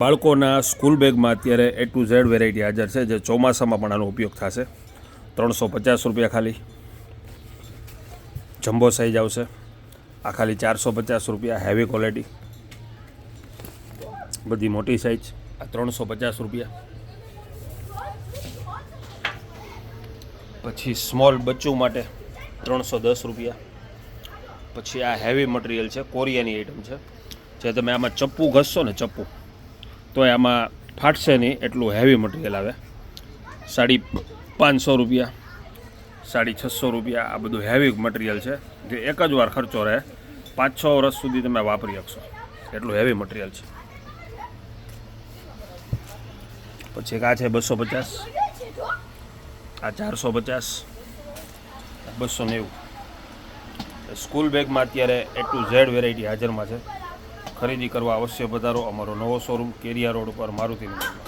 બાળકોના સ્કૂલ બેગમાં અત્યારે A to Z વેરાયટી હાજર છે, જે ચોમાસામાં પણ આનો ઉપયોગ થશે. 350 રૂપિયા ખાલી. જમ્બો સાઇઝ આવશે. આ ખાલી 450 રૂપિયા. હેવી ક્વોલિટી, બધી મોટી સાઇઝ. આ 350 રૂપિયા. પછી સ્મોલ બચ્ચું માટે 310 રૂપિયા. પછી આ હેવી મટીરિયલ છે, કોરિયાની આઈટમ છે, જે તમે આમાં ચપ્પુ ઘસશો ને, ચપ્પુ તો આમાં ફાટશે નહીં એટલું હેવી મટીરિયલ આવે. 550 રૂપિયા, 650 રૂપિયા. આ બધું હેવી મટીરિયલ છે, જે એક જ વાર ખર્ચો રહે, 5-6 વર્ષ સુધી તમે વાપરી શકશો, એટલું હેવી મટીરિયલ છે. પછી આ છે 250, આ 450, 290. સ્કૂલ બેગમાં અત્યારે A to Z વેરાયટી હાજરમાં છે. ખરીદી કરવા અવશ્ય પધારો. અમારો નવો શોરૂમ કેરિયા રોડ ઉપર મારુતિનગરમાં.